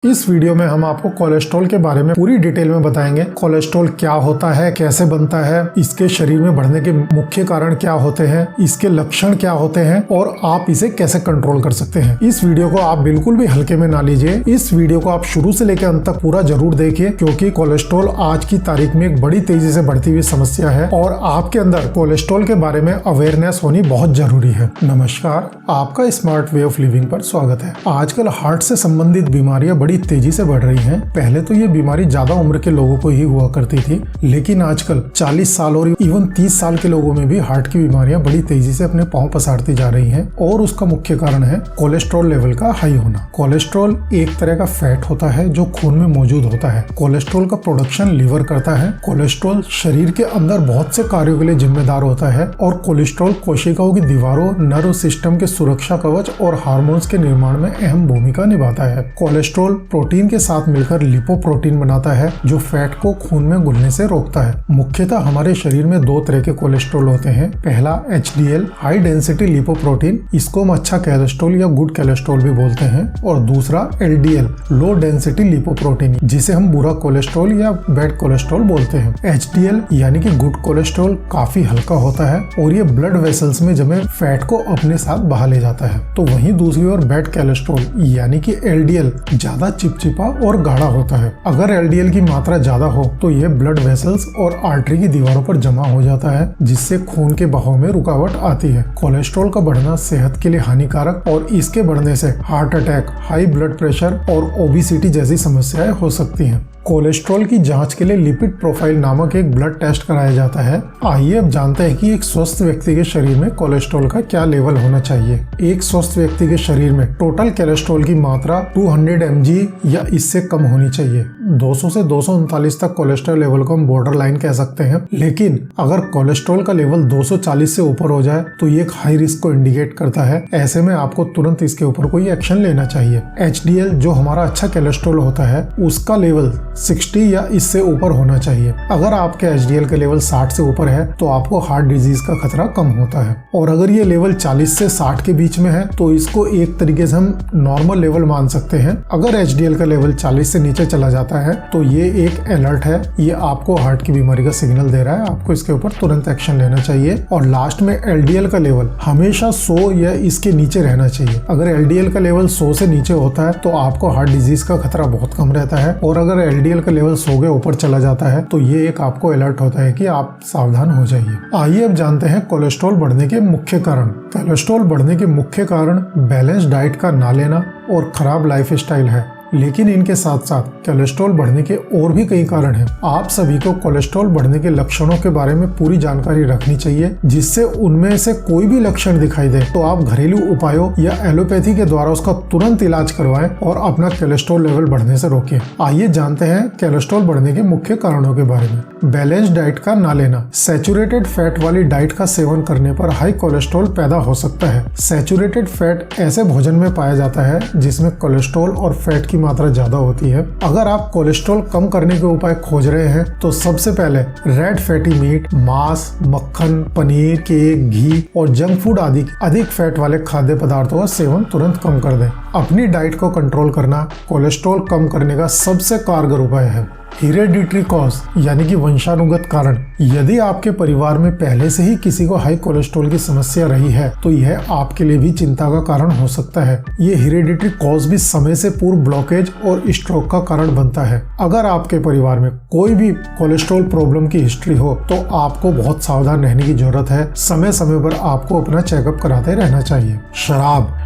इस वीडियो में हम आपको कोलेस्ट्रॉल के बारे में पूरी डिटेल में बताएंगे। कोलेस्ट्रॉल क्या होता है, कैसे बनता है, इसके शरीर में बढ़ने के मुख्य कारण क्या होते हैं, इसके लक्षण क्या होते हैं और आप इसे कैसे कंट्रोल कर सकते हैं। इस वीडियो को आप बिल्कुल भी हल्के में ना लीजिए। इस वीडियो को आप शुरू से लेकर अंत तक पूरा जरूर देखिए, क्योंकि कोलेस्ट्रॉल आज की तारीख में एक बड़ी तेजी से बढ़ती हुई समस्या है और आपके अंदर कोलेस्ट्रॉल के बारे में अवेयरनेस होनी बहुत जरूरी है। नमस्कार, आपका स्मार्ट वे ऑफ लिविंग पर स्वागत है। आजकल हार्ट से संबंधित बीमारियां बड़ी तेजी से बढ़ रही हैं। पहले तो ये बीमारी ज्यादा उम्र के लोगों को ही हुआ करती थी, लेकिन आजकल 40 साल और इवन 30 साल के लोगों में भी हार्ट की बीमारियां बड़ी तेजी से अपने पांव पसारती जा रही हैं और उसका मुख्य कारण है कोलेस्ट्रॉल लेवल का हाई होना। कोलेस्ट्रॉल एक तरह का फैट होता है जो खून में मौजूद होता है। कोलेस्ट्रॉल का प्रोडक्शन लीवर करता है। कोलेस्ट्रॉल शरीर के अंदर बहुत से कार्यों के लिए जिम्मेदार होता है और कोलेस्ट्रॉल कोशिकाओं की दीवारों, नर्व सिस्टम के सुरक्षा कवच और हार्मोन्स के निर्माण में अहम भूमिका निभाता है। कोलेस्ट्रॉल प्रोटीन के साथ मिलकर लिपोप्रोटीन बनाता है जो फैट को खून में घुलने से रोकता है। मुख्यतः हमारे शरीर में दो तरह के कोलेस्ट्रॉल होते हैं। पहला HDL हाई डेंसिटी लिपोप्रोटीन, इसको हम अच्छा कोलेस्ट्रॉल या गुड कोलेस्ट्रॉल भी बोलते हैं, और दूसरा LDL लो डेंसिटी लिपोप्रोटीन, जिसे हम बुरा कोलेस्ट्रॉल या बैड कोलेस्ट्रॉल बोलते हैं। HDL यानी कि गुड कोलेस्ट्रॉल काफी हल्का होता है और ये ब्लड वेसल्स में जमे फैट को अपने साथ बहा ले जाता है। तो वहीं दूसरी ओर बैड कोलेस्ट्रॉल यानी कि LDL ज्यादा चिपचिपा और गाढ़ा होता है। अगर LDL की मात्रा ज्यादा हो तो यह ब्लड वेसल्स और आर्टरी की दीवारों पर जमा हो जाता है, जिससे खून के बहाव में रुकावट आती है। कोलेस्ट्रॉल का बढ़ना सेहत के लिए हानिकारक और इसके बढ़ने से heart attack, high blood pressure और ओबेसिटी जैसी समस्याएं हो सकती हैं। कोलेस्ट्रॉल की जांच के लिए लिपिड प्रोफाइल नामक एक ब्लड टेस्ट कराया जाता है। आइए अब जानते हैं कि एक स्वस्थ व्यक्ति के शरीर में कोलेस्ट्रॉल का क्या लेवल होना चाहिए। एक स्वस्थ व्यक्ति के शरीर में टोटल कोलेस्ट्रॉल की मात्रा 200 mg या इससे कम होनी चाहिए। 200 से 239 तक कोलेस्ट्रॉल लेवल को हम बॉर्डर लाइन कह सकते हैं, लेकिन अगर कोलेस्ट्रॉल का लेवल 240 से ऊपर हो जाए तो ये एक हाई रिस्क को इंडिकेट करता है। ऐसे में आपको तुरंत इसके ऊपर कोई एक्शन लेना चाहिए। HDL जो हमारा अच्छा कोलेस्ट्रॉल होता है, उसका लेवल 60 या इससे ऊपर होना चाहिए। अगर आपके HDL का लेवल 60 से ऊपर है तो आपको हार्ट डिजीज का खतरा कम होता है, और अगर ये लेवल 40 से 60 के बीच में है तो इसको एक तरीके से हम नॉर्मल लेवल मान सकते हैं। अगर HDL का लेवल 40 से नीचे चला जाता है तो ये एक अलर्ट है, ये आपको हार्ट की बीमारी का सिग्नल दे रहा है। आपको इसके ऊपर तुरंत एक्शन लेना चाहिए। और लास्ट में LDL का लेवल हमेशा 100 या इसके नीचे रहना चाहिए। अगर LDL का लेवल 100 से नीचे होता है तो आपको हार्ट डिजीज का खतरा बहुत कम रहता है, और अगर LDL का लेवल 100 के ऊपर चला जाता है तो ये एक आपको अलर्ट होता है कि आप सावधान हो जाइए। आइए अब जानते हैं कोलेस्ट्रॉल बढ़ने के मुख्य कारण। कोलेस्ट्रॉल बढ़ने के मुख्य कारण बैलेंस डाइट का ना लेना और खराब लाइफ स्टाइल है, लेकिन इनके साथ साथ कोलेस्ट्रॉल बढ़ने के और भी कई कारण हैं। आप सभी को कोलेस्ट्रॉल बढ़ने के लक्षणों के बारे में पूरी जानकारी रखनी चाहिए, जिससे उनमें से कोई भी लक्षण दिखाई दे तो आप घरेलू उपायों या एलोपैथी के द्वारा उसका तुरंत इलाज करवाएं और अपना कोलेस्ट्रॉल लेवल बढ़ने से रोकें। आइए जानते हैं कोलेस्ट्रॉल बढ़ने के मुख्य कारणों के बारे में। बैलेंस डाइट का ना लेना। सैचुरेटेड फैट वाली डाइट का सेवन करने पर हाई कोलेस्ट्रॉल पैदा हो सकता है। सैचुरेटेड फैट ऐसे भोजन में पाया जाता है जिसमें कोलेस्ट्रॉल और फैट की मात्रा ज्यादा होती है। अगर आप कोलेस्ट्रॉल कम करने के उपाय खोज रहे हैं तो सबसे पहले रेड फैटी मीट, मांस, मक्खन, पनीर, केक, घी और जंक फूड आदि अधिक फैट वाले खाद्य पदार्थों का सेवन तुरंत कम कर दें। अपनी डाइट को कंट्रोल करना कोलेस्ट्रॉल कम करने का सबसे कारगर उपाय है। हेरेडिटरी कॉज यानी कि वंशानुगत कारण। यदि आपके परिवार में पहले से ही किसी को हाई कोलेस्ट्रॉल की समस्या रही है तो यह आपके लिए भी चिंता का कारण हो सकता है। ये हेरेडिटरी कॉज भी समय से पूर्व ब्लॉकेज और स्ट्रोक का कारण बनता है। अगर आपके परिवार में कोई भी कोलेस्ट्रॉल प्रॉब्लम की हिस्ट्री हो तो आपको बहुत सावधान रहने की जरूरत है। समय समय पर आपको अपना चेकअप कराते रहना चाहिए।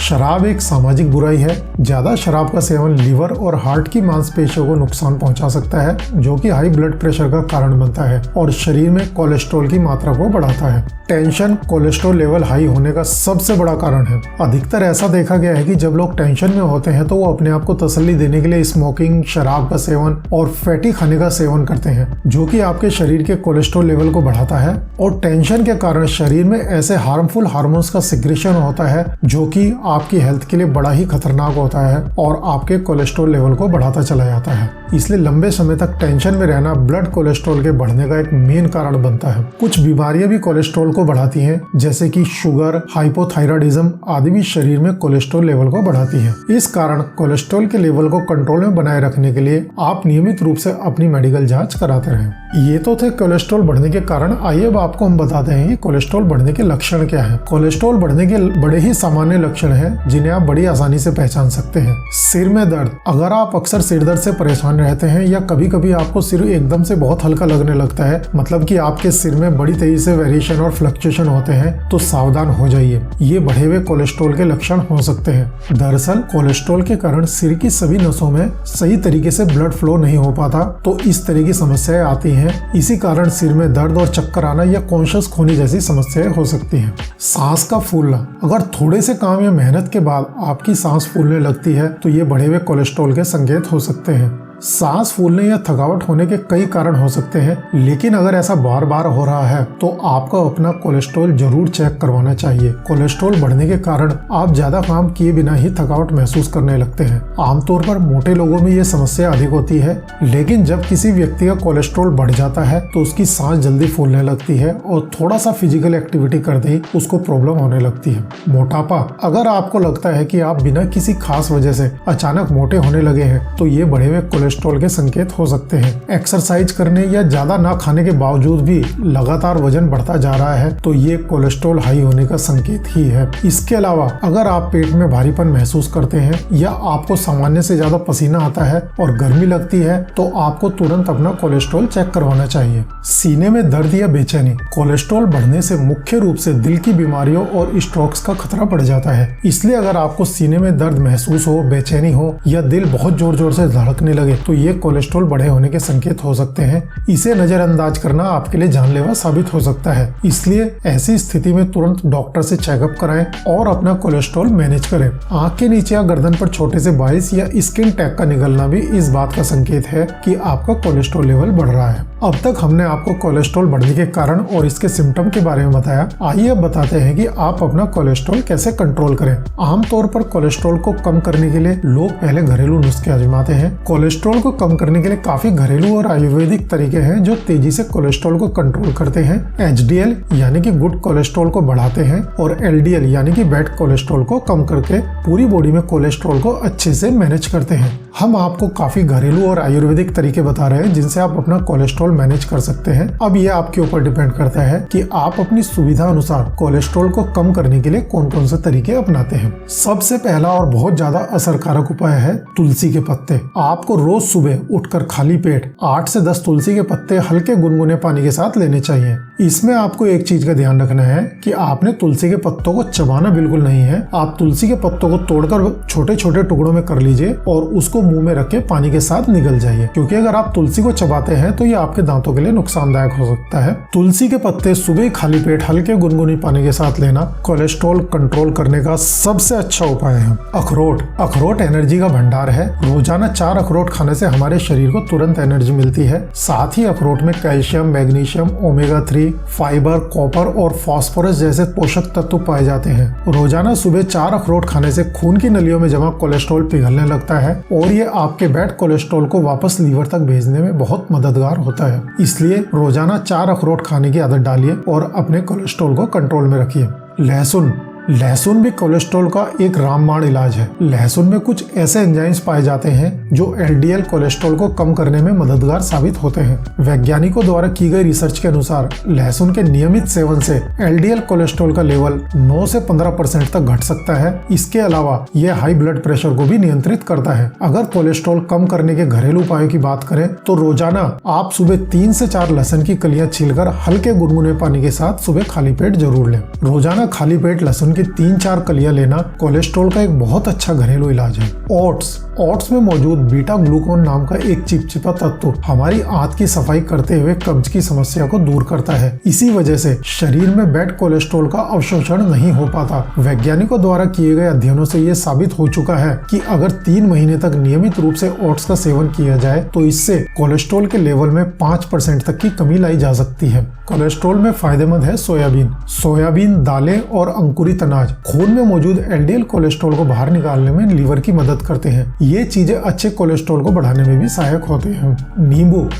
शराब एक सामाजिक बुराई है। ज्यादा शराब का सेवन लीवर और हार्ट की मांसपेशियों को नुकसान पहुंचा सकता है, जो कि हाई ब्लड प्रेशर का कारण बनता है और शरीर में कोलेस्ट्रॉल की मात्रा को बढ़ाता है। टेंशन कोलेस्ट्रॉल लेवल हाई होने का सबसे बड़ा कारण है। अधिकतर ऐसा देखा गया है कि जब लोग टेंशन में होते हैं तो वो अपने आप को तसल्ली देने के लिए स्मोकिंग, शराब का सेवन और फैटी खाने का सेवन करते हैं, जो कि आपके शरीर के कोलेस्ट्रॉल लेवल को बढ़ाता है। और टेंशन के कारण शरीर में ऐसे हार्मफुल हार्मोन्स का सिक्रेशन होता है जो कि आपकी हेल्थ के लिए बड़ा ही खतरनाक होता है और आपके कोलेस्ट्रॉल लेवल को बढ़ाता चला जाता है। इसलिए लंबे समय तक टेंशन में रहना ब्लड कोलेस्ट्रॉल के बढ़ने का एक मेन कारण बनता है। कुछ बीमारियां भी कोलेस्ट्रॉल को बढ़ाती हैं, जैसे कि शुगर, हाइपोथायराइडिज्म आदि भी शरीर में कोलेस्ट्रॉल लेवल को बढ़ाती है। इस कारण कोलेस्ट्रॉल के लेवल को कंट्रोल में बनाए रखने के लिए आप नियमित रूप से अपनी मेडिकल जांच कराते रहें। ये तो थे कोलेस्ट्रॉल बढ़ने के कारण। आइए अब आपको हम बताते हैं कि कोलेस्ट्रॉल बढ़ने के लक्षण क्या हैं। कोलेस्ट्रॉल बढ़ने के बड़े ही सामान्य लक्षण हैं जिन्हें आप बड़ी आसानी से पहचान सकते हैं। सिर में दर्द। अगर आप अक्सर सिर दर्द से परेशान रहते हैं या कभी कभी आपको सिर एकदम से बहुत हल्का लगने लगता है, मतलब कि आपके सिर में बड़ी तेजी से वेरिएशन और फ्लक्चुएशन होते हैं, तो सावधान हो जाइए। ये बढ़े हुए कोलेस्ट्रॉल के लक्षण हो सकते हैं। दरअसल कोलेस्ट्रॉल के कारण सिर की सभी नसों में सही तरीके से ब्लड फ्लो नहीं हो पाता, तो इस तरह की समस्याएं आती हैं। इसी कारण सिर में दर्द और चक्कर आना या कॉन्शियस खोने जैसी समस्याएं हो सकती हैं। सांस का फूलना। अगर थोड़े से काम या मेहनत के बाद आपकी सांस फूलने लगती है तो ये बढ़े हुए कोलेस्ट्रॉल के संकेत हो सकते हैं। सांस फूलने या थकावट होने के कई कारण हो सकते हैं, लेकिन अगर ऐसा बार बार हो रहा है तो आपको अपना कोलेस्ट्रॉल जरूर चेक करवाना चाहिए। कोलेस्ट्रॉल बढ़ने के कारण आप ज्यादा काम किए बिना ही थकावट महसूस करने लगते हैं। आमतौर पर मोटे लोगों में ये समस्या अधिक होती है, लेकिन जब किसी व्यक्ति का कोलेस्ट्रॉल बढ़ जाता है तो उसकी सांस जल्दी फूलने लगती है और थोड़ा सा फिजिकल एक्टिविटी करते ही उसको प्रॉब्लम होने लगती है। मोटापा। अगर आपको लगता है कि आप बिना किसी खास वजह से अचानक मोटे होने लगे हैं तो ये बढ़े हुए कोलेस्ट्रॉल के संकेत हो सकते हैं। एक्सरसाइज करने या ज्यादा ना खाने के बावजूद भी लगातार वजन बढ़ता जा रहा है तो ये कोलेस्ट्रॉल हाई होने का संकेत ही है। इसके अलावा अगर आप पेट में भारीपन महसूस करते हैं या आपको सामान्य से ज्यादा पसीना आता है और गर्मी लगती है तो आपको तुरंत अपना कोलेस्ट्रॉल चेक करवाना चाहिए। सीने में दर्द या बेचैनी। कोलेस्ट्रॉल बढ़ने से मुख्य रूप से दिल की बीमारियों और स्ट्रोक्स का खतरा बढ़ जाता है। इसलिए अगर आपको सीने में दर्द महसूस हो, बेचैनी हो या दिल बहुत जोर जोर से धड़कने लगे तो ये कोलेस्ट्रॉल बढ़े होने के संकेत हो सकते हैं। इसे नजरअंदाज करना आपके लिए जानलेवा साबित हो सकता है। इसलिए ऐसी स्थिति में तुरंत डॉक्टर से चेकअप कराएं और अपना कोलेस्ट्रॉल मैनेज करें। आंख के नीचे या गर्दन पर छोटे से बाइस या स्किन टैग का निकलना भी इस बात का संकेत है कि आपका कोलेस्ट्रॉल लेवल बढ़ रहा है। अब तक हमने आपको कोलेस्ट्रॉल बढ़ने के कारण और इसके सिम्टम के बारे में बताया। आइए अब बताते हैं कि आप अपना कोलेस्ट्रॉल कैसे कंट्रोल करें। आमतौर पर कोलेस्ट्रॉल को कम करने के लिए लोग पहले घरेलू नुस्खे आजमाते हैं। कोलेस्ट्रॉल को कम करने के लिए काफी घरेलू और आयुर्वेदिक तरीके हैं जो तेजी से कोलेस्ट्रॉल को कंट्रोल करते हैं। HDL यानी कि गुड कोलेस्ट्रॉल को बढ़ाते हैं और LDL यानी कि बैड कोलेस्ट्रॉल को कम करके पूरी बॉडी में कोलेस्ट्रॉल को अच्छे से मैनेज करते हैं। हम आपको काफी घरेलू और आयुर्वेदिक तरीके बता रहे हैं जिनसे आप अपना कोलेस्ट्रॉल मैनेज कर सकते हैं। अब ये आपके ऊपर डिपेंड करता है कि आप अपनी सुविधा अनुसार कोलेस्ट्रॉल को कम करने के लिए कौन कौन से तरीके अपनाते हैं। सबसे पहला और बहुत ज्यादा असरकारक उपाय है तुलसी के पत्ते। आपको रोज सुबह उठकर खाली पेट 8 से 10 तुलसी के पत्ते हल्के गुनगुने पानी के साथ लेने चाहिए। इसमें आपको एक चीज का ध्यान रखना है कि आपने तुलसी के पत्तों को चबाना बिल्कुल नहीं है। आप तुलसी के पत्तों को तोड़कर छोटे छोटे टुकड़ों में कर लीजिए और उसको मुंह में रख के पानी के साथ निगल जाइए, क्योंकि अगर आप तुलसी को चबाते हैं तो ये आपके दांतों के लिए नुकसानदायक हो सकता है। तुलसी के पत्ते सुबह खाली पेट हल्के गुनगुनी पानी के साथ लेना कोलेस्ट्रॉल कंट्रोल करने का सबसे अच्छा उपाय है। अखरोट। अखरोट एनर्जी का भंडार है। रोजाना 4 अखरोट खाने से हमारे शरीर को तुरंत एनर्जी मिलती है। साथ ही अखरोट में calcium, magnesium, omega 3, fibre, copper और फास्फोरस जैसे पोषक तत्व पाए जाते हैं। रोजाना सुबह 4 अखरोट खाने से खून की नलियों में जमा कोलेस्ट्रॉल पिघलने लगता है और ये आपके बैड कोलेस्ट्रॉल को वापस लीवर तक भेजने में बहुत मददगार होता है। इसलिए रोजाना 4 अखरोट खाने की आदत डालिए और अपने कोलेस्ट्रॉल को कंट्रोल में रखिए। लहसुन। लहसुन भी कोलेस्ट्रॉल का एक रामबाण इलाज है। लहसुन में कुछ ऐसे एंजाइम्स पाए जाते हैं जो LDL कोलेस्ट्रॉल को कम करने में मददगार साबित होते हैं। वैज्ञानिकों द्वारा की गई रिसर्च के अनुसार लहसुन के नियमित सेवन से LDL कोलेस्ट्रॉल का लेवल 9 से 15% तक घट सकता है। इसके अलावा यह हाई ब्लड प्रेशर को भी नियंत्रित करता है। अगर कोलेस्ट्रॉल कम करने के घरेलू उपायों की बात करें तो रोजाना आप सुबह 3 से 4 लहसुन की कलियां छीलकर हल्के गुनगुने पानी के साथ सुबह खाली पेट जरूर लें। रोजाना खाली पेट लहसुन 3-4 कलियां लेना कोलेस्ट्रॉल का एक बहुत अच्छा घरेलू इलाज है। ओट्स। ओट्स में मौजूद बीटा ग्लूकोन नाम का एक चिपचिपा तत्व हमारी आंत की सफाई करते हुए कब्ज की समस्या को दूर करता है। इसी वजह से शरीर में बैड कोलेस्ट्रॉल का अवशोषण नहीं हो पाता। वैज्ञानिकों द्वारा किए गए अध्ययनों से ये साबित हो चुका है कि अगर 3 महीने तक नियमित रूप से ओट्स का सेवन किया जाए तो इससे कोलेस्ट्रॉल के लेवल में 5% तक की कमी लाई जा सकती है। कोलेस्ट्रॉल में फायदेमंद है सोयाबीन। सोयाबीन, दालें और अंकुरित अनाज खून में मौजूद एलडीएल कोलेस्ट्रॉल को बाहर निकालने में लीवर की मदद करते हैं। ये चीजें अच्छे कोलेस्ट्रॉल को बढ़ाने में भी सहायक होते हैं।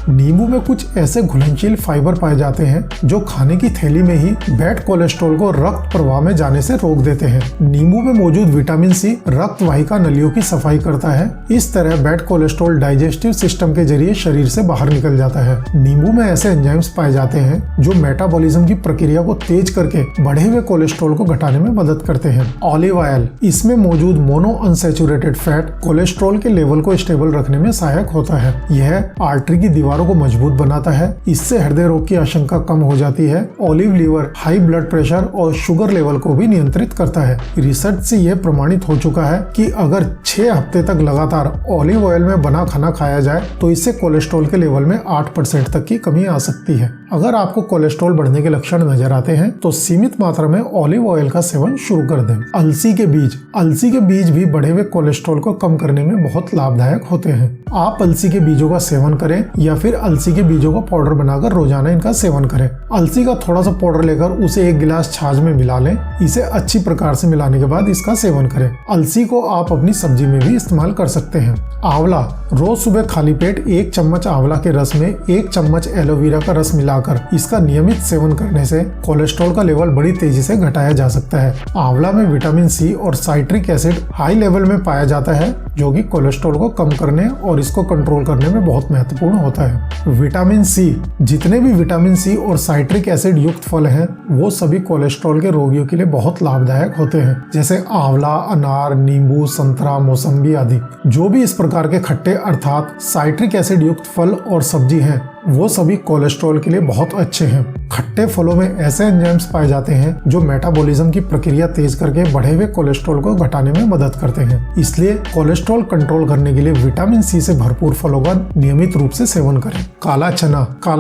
नींबू में कुछ ऐसे घुलनशील फाइबर पाए जाते हैं जो खाने की थैली में ही बैड कोलेस्ट्रॉल को रक्त प्रवाह में जाने से रोक देते हैं। नींबू में मौजूद विटामिन सी रक्त वाहिका नलियों की सफाई करता है। इस तरह बैड कोलेस्ट्रॉल डाइजेस्टिव सिस्टम के जरिए शरीर से बाहर निकल जाता है। नींबू में ऐसे एंजाइम्स पाए जाते हैं जो मेटाबॉलिज्म की प्रक्रिया को तेज करके बढ़े हुए कोलेस्ट्रॉल को घटाने में मदद करते हैं। ऑलिव ऑयल, इसमें मौजूद मोनो अनसैचुरेटेड फैट कोलेस्ट्रॉल के लेवल को स्टेबल रखने में सहायक होता है। यह आर्टरी की दीवारों को मजबूत बनाता है। इससे हृदय रोग की आशंका कम हो जाती है। ऑलिव लीवर, हाई ब्लड प्रेशर और शुगर लेवल को भी नियंत्रित करता है। रिसर्च से यह प्रमाणित हो चुका है कि अगर 6 हफ्ते तक लगातार ऑलिव ऑयल में बना खाना खाया जाए तो इससे कोलेस्ट्रॉल के लेवल में 8% तक की कमी आ सकती है। अगर आपको कोलेस्ट्रॉल बढ़ने के लक्षण नजर आते हैं तो सीमित मात्रा में ऑलिव ऑयल का सेवन शुरू कर दें। अलसी के बीज भी बढ़े हुए कोलेस्ट्रॉल को कम करने में बहुत लाभदायक होते हैं। आप अलसी के बीजों का सेवन करें या फिर अलसी के बीजों का पाउडर बनाकर रोजाना इनका सेवन करें। अलसी का थोड़ा सा पाउडर लेकर उसे 1 गिलास छाछ में मिला लें। इसे अच्छी प्रकार से मिलाने के बाद इसका सेवन करें। अलसी को आप अपनी सब्जी में भी इस्तेमाल कर सकते हैं। आंवला, रोज सुबह खाली पेट 1 चम्मच आंवला के रस में 1 चम्मच एलोवेरा का रस मिलाकर इसका नियमित सेवन करने से कोलेस्ट्रॉल का लेवल बड़ी तेजी से घटाया जा सकता है। आंवला में विटामिन सी और साइट्रिक एसिड हाई लेवल में पाया जाता है जो कि कोलेस्ट्रॉल को कम करने और इसको कंट्रोल करने में बहुत महत्वपूर्ण होता है। विटामिन सी, जितने भी विटामिन सी और साइट्रिक एसिड युक्त फल हैं वो सभी कोलेस्ट्रॉल के रोगियों के लिए बहुत लाभदायक होते हैं, जैसे आंवला, अनार, नींबू, संतरा, मौसम्बी आदि। जो भी इस प्रकार के खट्टे अर्थात साइट्रिक एसिड युक्त फल और सब्जी हैं वो सभी कोलेस्ट्रॉल के लिए बहुत अच्छे हैं। खट्टे फलों में ऐसे एंजाइम्स पाए जाते हैं जो मेटाबॉलिज्म की प्रक्रिया तेज करके बढ़े हुए कोलेस्ट्रॉल को घटाने में मदद करते हैं। इसलिए कोलेस्ट्रॉल कंट्रोल करने के लिए विटामिन सी से भरपूर फलों का नियमित रूप से सेवन करें। काला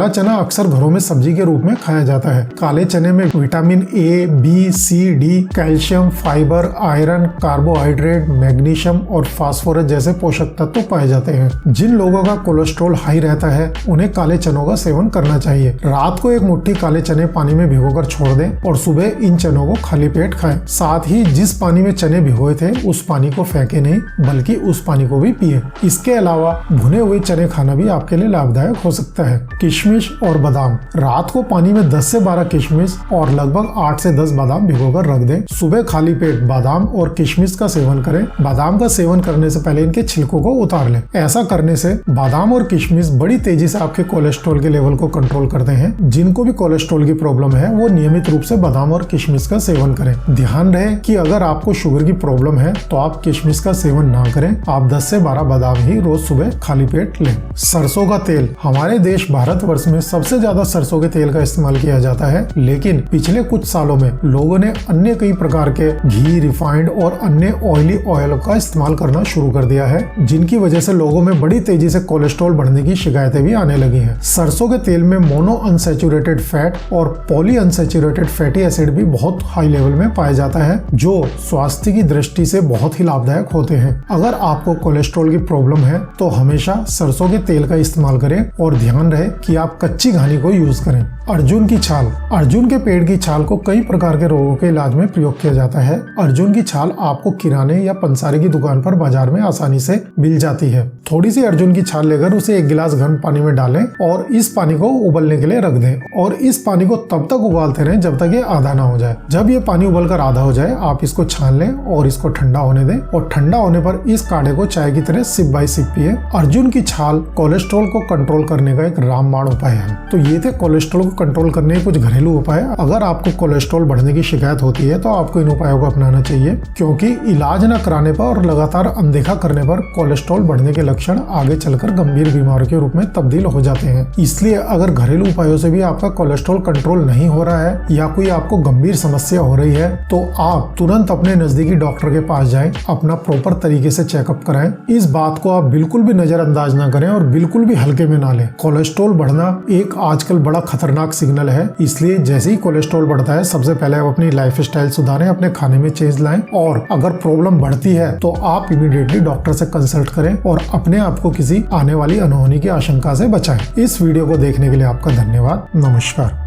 चना अक्सर घरों में सब्जी के रूप में खाया जाता है। काले चने में vitamin A, B, C, D, calcium, fibre, iron, carbohydrate, magnesium और फास्फोरस जैसे पोषक तत्व पाए जाते हैं। जिन लोगों का कोलेस्ट्रॉल हाई रहता है उन्हें काले चनों का सेवन करना चाहिए। रात को 1 मुट्ठी काले चने पानी में भिगोकर छोड़ दें और सुबह इन चनों को खाली पेट खाएं। साथ ही जिस पानी में चने भिगोए थे उस पानी को फेंके नहीं बल्कि उस पानी को भी पिए। इसके अलावा भुने हुए चने खाना भी आपके लिए लाभदायक हो सकता है। किशमिश और बादाम, रात को पानी में 10 से 12 किशमिश और लगभग 8 से 10 बादाम भिगोकर रख दें। सुबह खाली पेट बादाम और किशमिश का सेवन करें। बादाम का सेवन करने से पहले इनके छिलकों को उतार लें। ऐसा करने से बादाम और किशमिश बड़ी तेजी से आपके कोलेस्ट्रॉल के लेवल को कंट्रोल करते हैं। जिनको भी कोलेस्ट्रॉल की प्रॉब्लम है वो नियमित रूप से बादाम और किशमिश का सेवन करें। ध्यान रहे कि अगर आपको शुगर की प्रॉब्लम है तो आप किशमिश का सेवन ना करें। आप 10 से 12 बादाम ही रोज सुबह खाली पेट लें। सरसों का तेल, हमारे देश भारतवर्ष में सबसे ज्यादा सरसों के तेल का इस्तेमाल किया जाता है, लेकिन पिछले कुछ सालों में लोगों ने अन्य कई प्रकार के घी, रिफाइंड और अन्य ऑयली ऑयल का इस्तेमाल करना शुरू कर दिया है, जिनकी वजह से लोगों में बड़ी तेजी से कोलेस्ट्रॉल बढ़ने की शिकायतें भी आने लगी हैं। सरसों के तेल में मोनो अनसैचुरेटेड फैट और पॉली अनसैचुरेटेड फैटी एसिड भी बहुत हाई लेवल में पाया जाता है जो स्वास्थ्य की दृष्टि से बहुत ही लाभदायक होते हैं। अगर आपको कोलेस्ट्रॉल की प्रॉब्लम है तो हमेशा सरसों के तेल का इस्तेमाल करें और ध्यान रहे कि आप कच्ची घानी को यूज करें। अर्जुन की छाल, अर्जुन के पेड़ की छाल को कई प्रकार के रोगों के इलाज में प्रयोग किया जाता है। अर्जुन की छाल आपको किराने या पंसारी की दुकान पर बाजार में आसानी से मिल जाती है। थोड़ी सी अर्जुन की छाल लेकर उसे 1 गिलास गर्म पानी में डालें और इस पानी को उबलने के लिए रख दें और इस पानी को तब तक उबालते रहें जब तक ये आधा ना हो जाए। जब ये पानी उबलकर आधा हो जाए आप इसको छान लें और इसको ठंडा होने दें और ठंडा होने पर इस काढ़े को चाय की तरह सिप बाय सिप पिए। अर्जुन की छाल कोलेस्ट्रॉल को कंट्रोल करने का एक रामबाण उपाय है। तो ये थे कोलेस्ट्रॉल को कंट्रोल करने के कुछ घरेलू उपाय। अगर आपको कोलेस्ट्रॉल बढ़ने की शिकायत होती है तो आपको इन उपायों को अपनाना चाहिए, क्योंकि इलाज न कराने पर और लगातार अनदेखा करने पर कोलेस्ट्रॉल बढ़ने के लक्षण आगे चलकर गंभीर बीमारी के रूप में तब्दील हो जाते हैं। सकते हैं। इसलिए अगर घरेलू उपायों से भी आपका कोलेस्ट्रॉल कंट्रोल नहीं हो रहा है या कोई आपको गंभीर समस्या हो रही है तो आप तुरंत अपने नजदीकी डॉक्टर के पास जाएं, अपना प्रॉपर तरीके से चेकअप कराएं। इस बात को आप बिल्कुल भी नजरअंदाज ना करें और बिल्कुल भी हल्के में ना लें। कोलेस्ट्रॉल बढ़ना एक आजकल बड़ा खतरनाक सिग्नल है, इसलिए जैसे ही कोलेस्ट्रॉल बढ़ता है सबसे पहले आप अपनी लाइफ स्टाइल सुधारें, अपने खाने में चेंज लाएं और अगर प्रॉब्लम बढ़ती है तो आप इमीडिएटली डॉक्टर से कंसल्ट करें और अपने आप को किसी आने वाली अनहोनी की आशंका से बचाएं। इस वीडियो को देखने के लिए आपका धन्यवाद। नमस्कार।